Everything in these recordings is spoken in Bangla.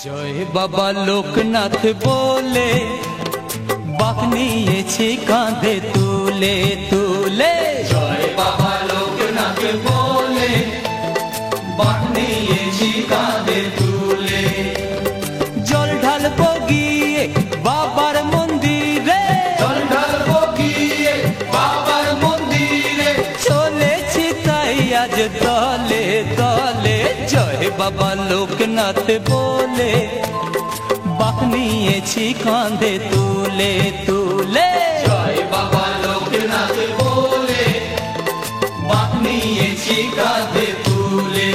জয় বাবা লোকনাথ বলে বাঁক নিয়েছি কাঁধে তুলে তুলে। জয় বাবা লোকনাথ বলে বাঁক নিয়েছি কাঁধে তুলে। জল ঢালবো গিয়ে বাবার মন্দিরে, জল ঢালবো গিয়ে বাবার মন্দিরে। চলেছি তাই আজ দলে দলে। জয় বাবা লোকনাথ বলে বাঁক নিয়েছি কাঁধে তুলে তুলে। জয় বাবা লোকনাথ বলে বাঁক নিয়েছি কাঁধে তুলে।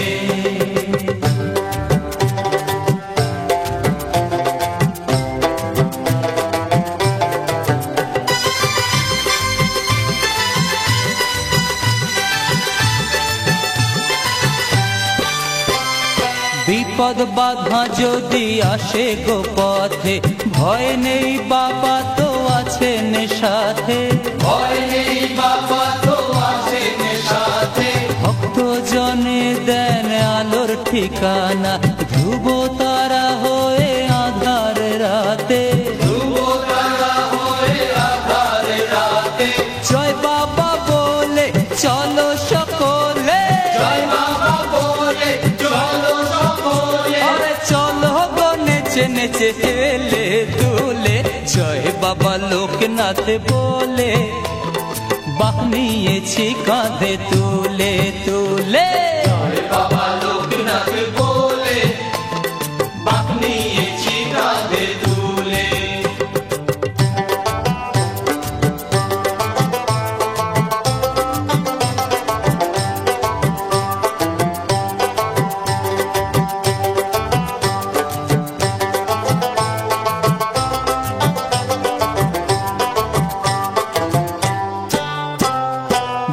বিপদ বাধা যদি আসে গো পথে, ভয় নেই বাবা তো আছেন সাথে। ভয় নেই বাবা তো আছেন সাথে। ভক্ত জনে দেন আলোর ঠিকানা, ধ্রুব তারা হয়ে আধার রাতে। ধ্রুব তারা হয়ে আধার রাতে। জয় বাবা বলে চলো সকলে, জয় বাবা বলে চলো সকলে। আরে চলো গো নেচে নেচে হেলে দুলে। জয় বাবা লোকনাথ বলে বাঁক নিয়েছি কাঁধে তুলে তুলে। জয় বাবা লোকনাথ বলে বাঁক নিয়েছি কাঁধে তুলে।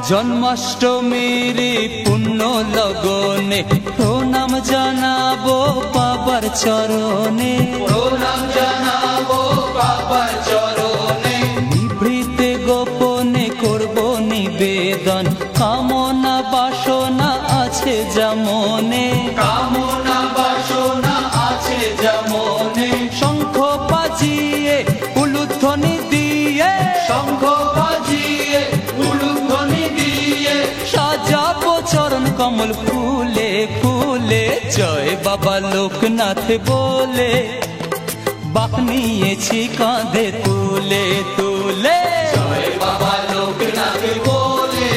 জন্মাষ্টমীর পুণ্য লগনে প্রণাম জানাবো বাবার চরণে। প্রণাম জানাবো বাবার চরণে। নিভৃতে গোপনে করব নিবেদন, কামনা বাসনা আছে যেমনে। কামনা বাসনা আছে যেমনে। শঙ্খ বাজিয়ে উলুধ্বনি দিয়ে, শঙ্খ বাজিয়ে উলুধ্বনি দিয়ে। সাজাবো চরণ কমল ফুলে ফুলে। জয় বাবা লোকনাথ বলে বাঁক নিয়েছি কাঁধে তুলে তুলে। জয় বাবা লোকনাথ বলে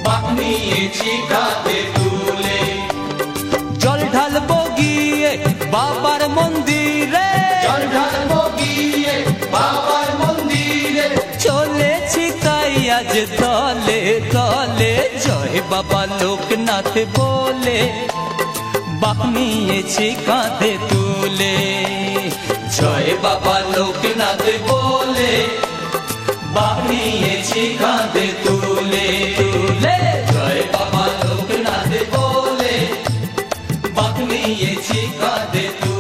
বাঁক নিয়েছি কাঁধে তুলে। জল ঢালবো গিয়ে বাবার মন্দিরে, জল ঢালবো গিয়ে বাবার মন্দিরে। চলেছি তাই আজ দলে দলে। জয় বাবা লোকনাথ বলে বাঁক নিয়েছি কাঁধে তুলে। জয় বাবা লোকনাথ বলে বাঁক নিয়েছি কাঁধে তুলে তুলে। জয় বাবা লোকনাথ বলে বাঁক নিয়েছি কাঁধে তুলে।